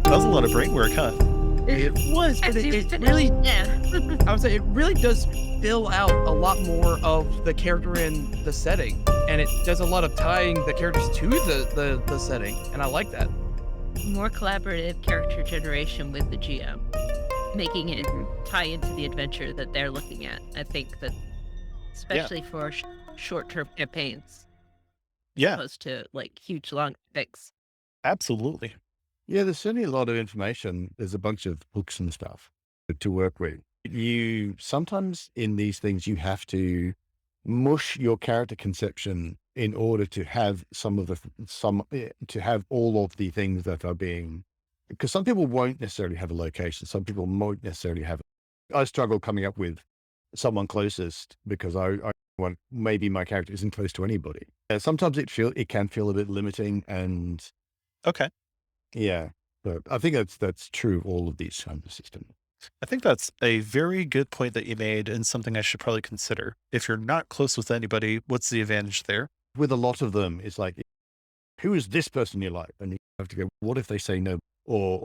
That was a lot of brain work, huh? It was, but it really, Yeah. I would say it really does fill out a lot more of the character in the setting, and it does a lot of tying the characters to the setting, and I like that. More collaborative character generation with the GM, making it Mhm. tie into the adventure that they're looking at. I think that Yeah. especially for short-term campaigns, as Yeah, opposed to like huge long epics. absolutely. Yeah, there's certainly a lot of information. There's a bunch of books and stuff to work with. You sometimes in these things, you have to mush your character conception in order to have to have all of the things that are being, because some people won't necessarily have a location. Some people won't necessarily have. I struggle coming up with someone closest because I want, maybe my character isn't close to anybody. Sometimes it can feel a bit limiting, and Okay. yeah, but I think that's true of all of these kinds of systems. I think that's a very good point that you made and something I should probably consider. If you're not close with anybody, what's the advantage there? With a lot of them, it's like, who is this person in your life? And you have to go, what if they say no? Or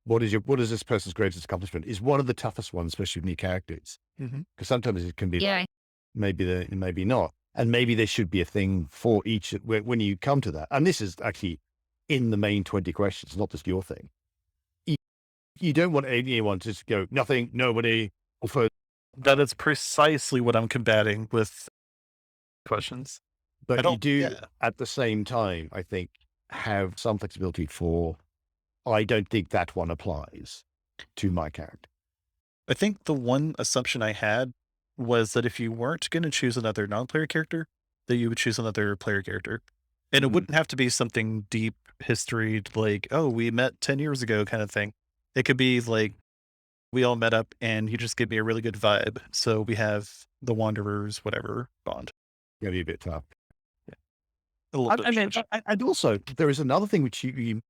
what is this person's greatest accomplishment? Is one of the toughest ones, especially with new characters. Mm-hmm. Because sometimes it can be Yeah. maybe not. And maybe there should be a thing for each when you come to that. And this is actually in the main 20 questions, not just your thing. You don't want anyone to just go, nothing, nobody, or for, That is precisely what I'm combating with questions. I but you don't, do yeah. at the same time, I think, have some flexibility for, I don't think that one applies to my character. I think the one assumption I had was that if you weren't going to choose another non-player character, that you would choose another player character. And it Mhm. wouldn't have to be something deep history, like, oh, we met 10 years ago kind of thing. It could be like, we all met up and you just give me a really good vibe. So we have the Wanderers, whatever bond. Gonna be a bit tough. A little bit. I mean, And also, there is another thing which you,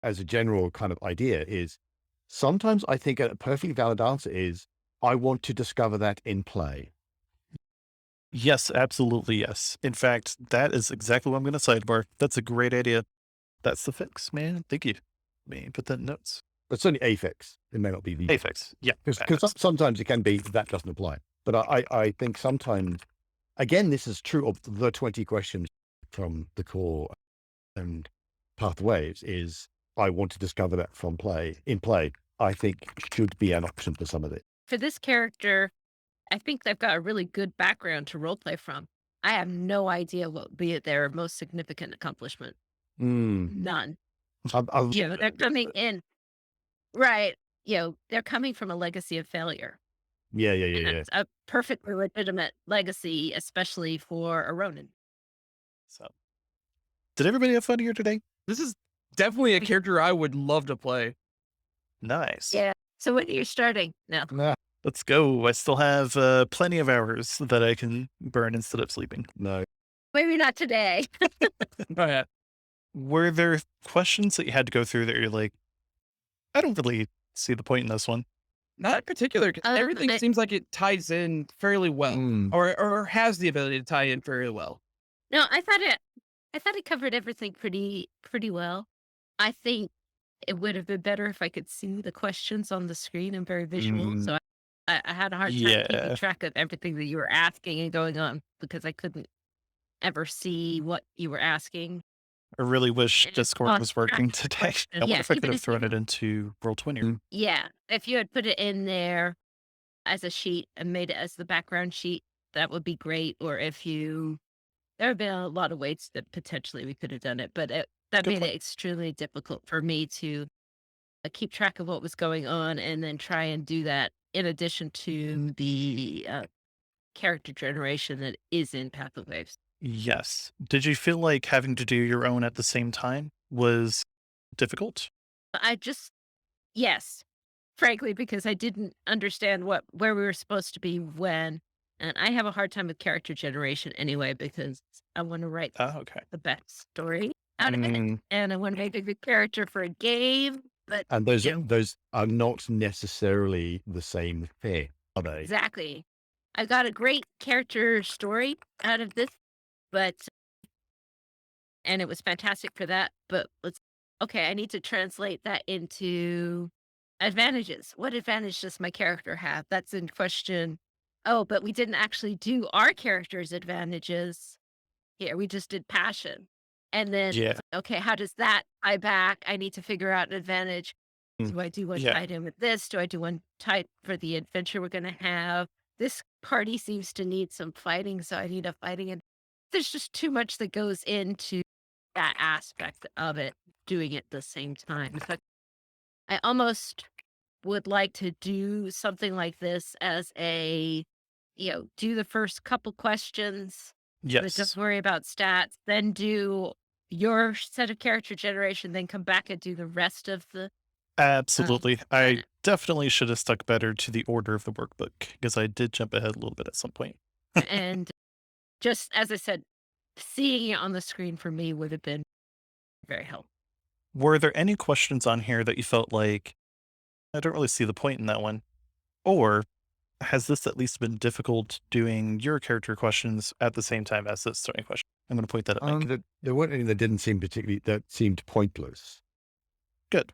as a general kind of idea, is sometimes I think a perfectly valid answer is, I want to discover that in play. Yes, absolutely. Yes. In fact, that is exactly what I'm going to sidebar. That's a great idea. That's the fix, man. Thank you. Let me put that in notes. But certainly a fix. It may not be the A fix. Yeah. because sometimes it can be that doesn't apply. But I think sometimes, again, this is true of the 20 questions from the core and pathways is, I want to discover that in play, I think should be an option for some of it. For this character, I think they've got a really good background to roleplay from. I have no idea what would be their most significant accomplishment. Mm. None. I've- You know, they're coming in, right. You know, they're coming from a legacy of failure. yeah, And that's a perfectly legitimate legacy, especially for a Ronin. So, did everybody have fun here today? this is definitely a character I would love to play. Nice. Yeah. So when you're starting? No. Nah, Let's go. I still have plenty of hours that I can burn instead of sleeping. no. Maybe not today. Oh, yeah. Were there questions that you had to go through that you're like, I don't really see the point in this one? Not in particular. 'Cause everything I- seems like it ties in fairly well, Mm. or has the ability to tie in fairly well. No, I thought it covered everything pretty well. I think it would have been better if I could see the questions on the screen and very visual. Mm. So I had a hard time Yeah. keeping track of everything that you were asking and going on because I couldn't ever see what you were asking. I really wish And Discord lost was track working of today. questions. I wonder Yeah, if I could even have if thrown you- it into Roll20. Yeah, if you had put it in there as a sheet and made it as the background sheet, that would be great. Or if you, there have been a lot of ways that potentially we could have done it, but that Good made point. it extremely difficult for me to keep track of what was going on and then try and do that in addition to the character generation that is in Path of Waves. Yes. Did you feel like having to do your own at the same time was difficult? I just, yes, frankly, because I didn't understand where we were supposed to be when. And I have a hard time with character generation anyway, because I want to write Oh, okay. the best story out of it. Mm. And I want to make a good character for a game. But And those you know, those are not necessarily the same thing, are they? exactly. I got a great character story out of this, but and it was fantastic for that. But let's okay, I need to translate that into advantages. What advantage does my character have? That's in question. Oh, but we didn't actually do our character's advantages here. We just did passion. And then, Yeah. okay, how does that tie back? I need to figure out an advantage. Mm. Do I do one Yeah. tied in with this? Do I do one tied for the adventure we're going to have? This party seems to need some fighting, so I need a fighting. And there's just too much that goes into that aspect of it, doing it at the same time. In fact, I almost would like to do something like this as a, do the first couple questions, but don't Yes. worry about stats, then do your set of character generation, then come back and do the rest of the Absolutely. I planet. definitely should have stuck better to the order of the workbook because I did jump ahead a little bit at some point. And just as I said, seeing it on the screen for me would have been very helpful. Were there any questions on here that you felt like, I don't really see the point in that one? Or has this at least been difficult doing your character questions at the same time as this story question? I'm going to point that at Mike. There weren't any that didn't seem that seemed pointless. Good.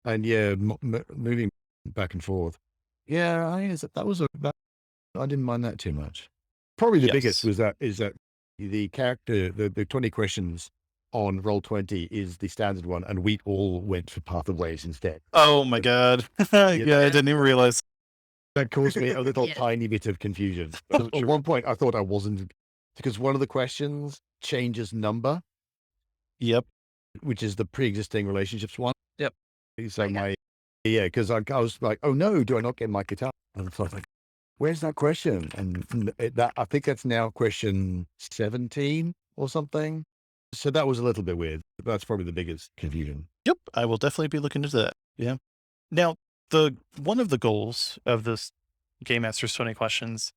And yeah, moving back and forth. Yeah, I didn't mind that too much. Probably the biggest Yes. is that the character, the 20 questions on Roll20 is the standard one, and we all went for Path of Waves instead. Oh my God. Yeah, I didn't even realize. That caused me a little Yes. tiny bit of confusion. At one point, I thought I wasn't, because one of the questions changes number, Yep. which is the pre-existing relationships one. Yep. So Okay. because I was like, oh no, do I not get my guitar? And I was like, where's that question? And that I think that's now question 17 or something. So that was a little bit weird. That's probably the biggest confusion. Yep. I will definitely be looking into that. Yeah. Now, the one of the goals of this Game Master's 20 questions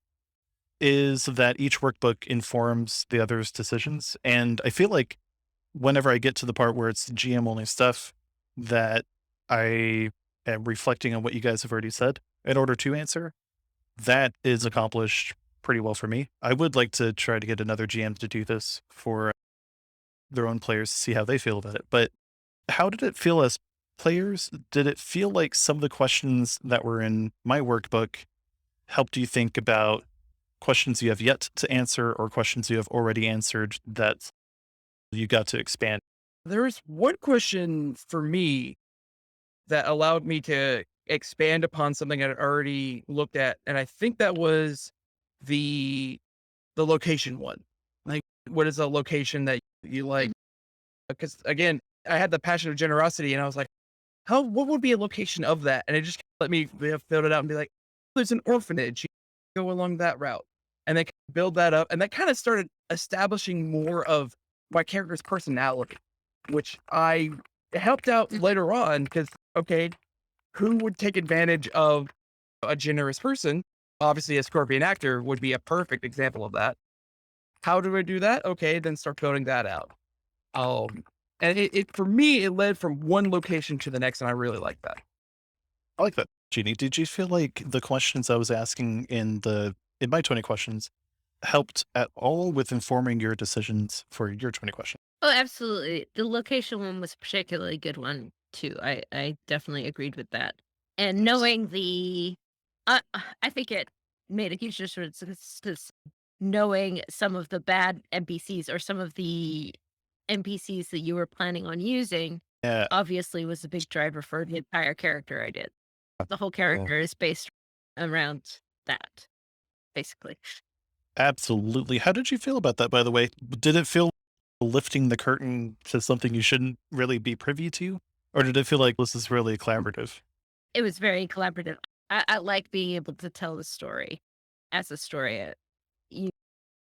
is that each workbook informs the other's decisions. And I feel like whenever I get to the part where it's GM only stuff, that I am reflecting on what you guys have already said in order to answer, that is accomplished pretty well for me. I would like to try to get another GM to do this for their own players to see how they feel about it. But how did it feel as players? Did it feel like some of the questions that were in my workbook helped you think about questions you have yet to answer or questions you have already answered that you got to expand? There's one question for me that allowed me to expand upon something I'd already looked at, and I think that was the location one. Like, what is a location that you like? Because again, I had the passion of generosity, and I was like, how what would be a location of that? And it just let me build it out and be like, there's an orphanage. You go along that route, and then build that up, and that kind of started establishing more of my character's personality, which I helped out later on because okay, who would take advantage of a generous person? Obviously, a scorpion actor would be a perfect example of that. How do I do that? Okay, then start building that out. And it for me, it led from one location to the next, and I really like that. I like that. Jeannie, did you feel like the questions I was asking in my 20 questions helped at all with informing your decisions for your 20 questions? Oh, absolutely. The location one was a particularly good one too. I definitely agreed with that. And Nice. knowing I think it made a huge difference because knowing some of the bad NPCs or some of the NPCs that you were planning on using Yeah, obviously was a big driver for the entire character I did. The whole Yeah. character is based around that, basically. absolutely. How did you feel about that, by the way? Did it feel lifting the curtain to something you shouldn't really be privy to? Or did it feel like this is really collaborative? It was very collaborative. I like being able to tell the story as a story. You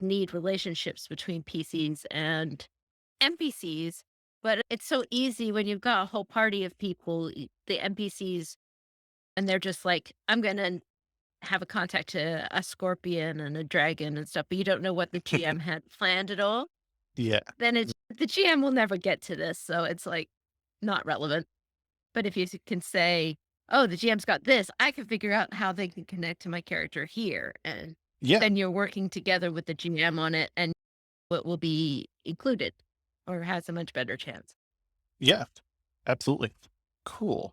need relationships between PCs and NPCs, but it's so easy when you've got a whole party of people, the NPCs, and they're just like, I'm going to have a contact to a scorpion and a dragon and stuff, but you don't know what the GM had planned at all. Yeah. Then the GM will never get to this. So it's like not relevant. But if you can say, "Oh, the GM's got this, I can figure out how they can connect to my character here," and Yeah. then you're working together with the GM on it, and what will be included or has a much better chance. Yeah. Absolutely. Cool.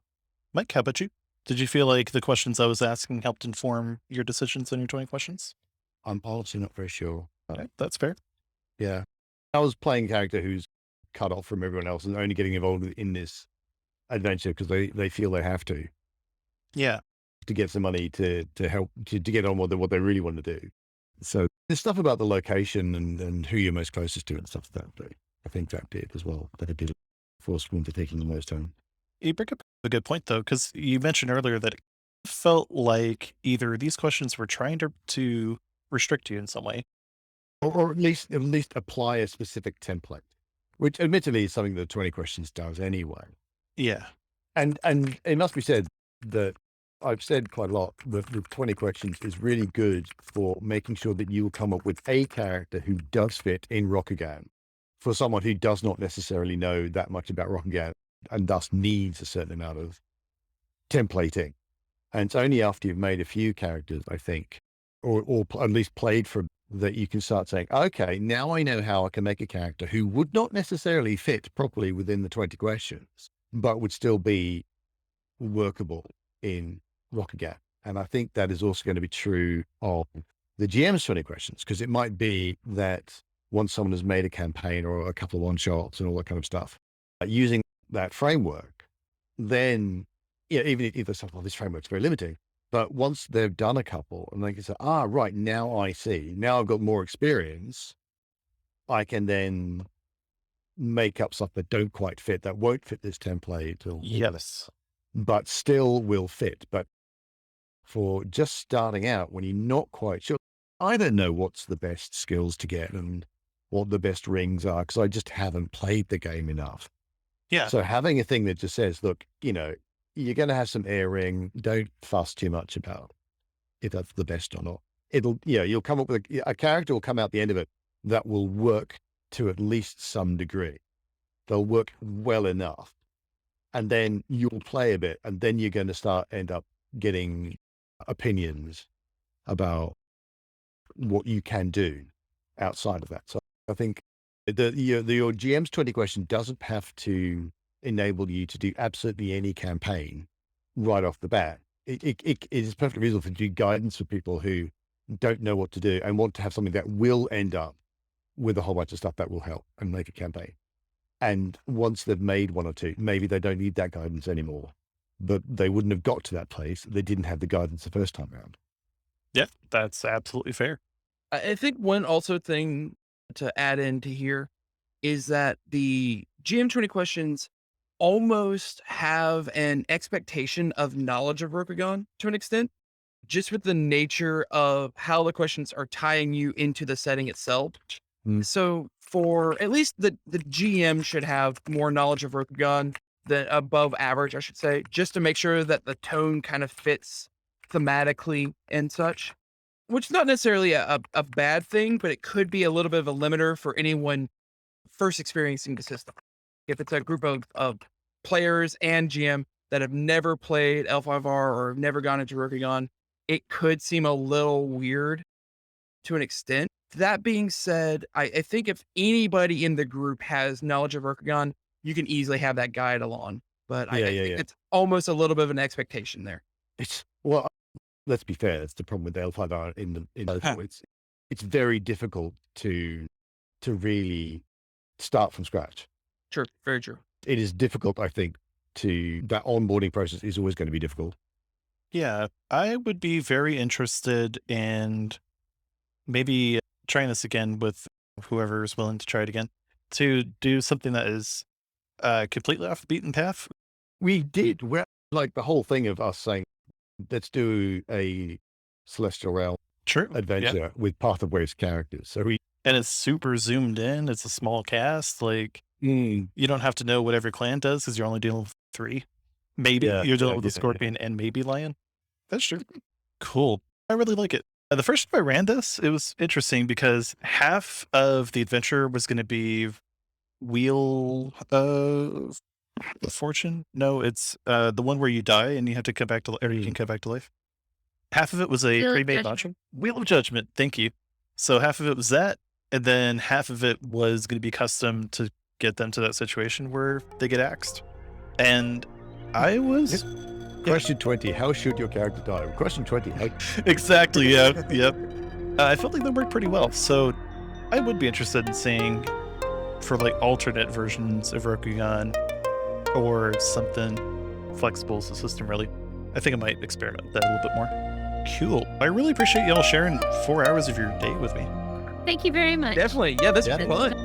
Mike, how about you? Did you feel like the questions I was asking helped inform your decisions on your 20 questions? I'm honestly not very sure. Okay, that's fair. Yeah. I was playing a character who's cut off from everyone else and only getting involved in this adventure because they feel they have Yeah. to get some money to help to get on with what they really want to do. So there's stuff about the location and who you're most closest to and stuff that I think that did as well. That it did force me into taking the most home. You bring up a good point, though, because you mentioned earlier that it felt like either these questions were trying to restrict you in some way. Or at least apply a specific template, which admittedly is something that 20 questions does anyway. Yeah. And it must be said that I've said quite a lot that the 20 questions is really good for making sure that you will come up with a character who does fit in Rokugan for someone who does not necessarily know that much about Rokugan and thus needs a certain amount of templating. And it's only after you've made a few characters, I think, or at least played for that you can start saying, okay, now I know how I can make a character who would not necessarily fit properly within the 20 questions, but would still be workable in Rokugan. And I think that is also going to be true of the GM's 20 questions, because it might be that once someone has made a campaign or a couple of one shots and all that kind of stuff, using that framework, then yeah, even if they say, well, this framework's very limiting, but once they've done a couple and they can say, right, now I see, now I've got more experience, I can then make up stuff that don't quite fit, that won't fit this template, Yes. but still will fit. But for just starting out, when you're not quite sure, I don't know what's the best skills to get and what the best rings are, because I just haven't played the game enough. Yeah. So having a thing that just says, look, you're going to have some air ring. Don't fuss too much about if that's the best or not. You'll come up with a character will come out the end of it that will work to at least some degree. They'll work well enough. And then you'll play a bit and then you're going to end up getting opinions about what you can do outside of that. So I think your GM's 20 question doesn't have to enable you to do absolutely any campaign right off the bat. It is perfectly reasonable to do guidance for people who don't know what to do and want to have something that will end up with a whole bunch of stuff that will help and make a campaign. And once they've made one or two, maybe they don't need that guidance anymore, but they wouldn't have got to that place. They didn't have the guidance the first time around. Yeah, that's absolutely fair. I think one also thing to add into here is that the GM20 questions almost have an expectation of knowledge of Rokugan to an extent, just with the nature of how the questions are tying you into the setting itself. Mm. So for at least the GM should have more knowledge of Rokugan than above average, I should say, just to make sure that the tone kind of fits thematically and such, which is not necessarily a bad thing, but it could be a little bit of a limiter for anyone first experiencing the system. If it's a group of players and GM that have never played L5R or have never gone into Rokugan, it could seem a little weird to an extent. That being said, I think if anybody in the group has knowledge of Rokugan, you can easily have that guide along. But I think Yeah. it's almost a little bit of an expectation there. Well, let's be fair. That's the problem with the L5R in Huh. it's very difficult to really start from scratch. True, very true. It is difficult, I think, that onboarding process is always going to be difficult. Yeah, I would be very interested in maybe trying this again with whoever is willing to try it again to do something that is completely off the beaten path. We did. We're like the whole thing of us saying, let's do a Celestial Realm True. Yeah. adventure with Path of Waves characters. So And it's super zoomed in. It's a small cast. Like, you don't have to know what every clan does because you're only dealing with 3. Maybe you're dealing with a scorpion and maybe lion. That's true. Cool. I really like it. The first time I ran this, it was interesting because half of the adventure was going to be Wheel of Fortune. No, it's the one where you die and you have to come back to, or you can come back to life. Half of it was a Wheel of pre-made Judgment. module. Wheel of Judgment. Thank you. So half of it was that, and then half of it was going to be custom to get them to that situation where they get axed. And I was Question 20, how should your character die? Question 20, how... exactly, yeah, yep. I felt like that worked pretty well. So I would be interested in seeing for like alternate versions of Rokugan or something flexible as a system, really. I think I might experiment with that a little bit more. Cool. I really appreciate y'all sharing 4 hours of your day with me. Thank you very much. Definitely. Yeah, this Yeah. was fun.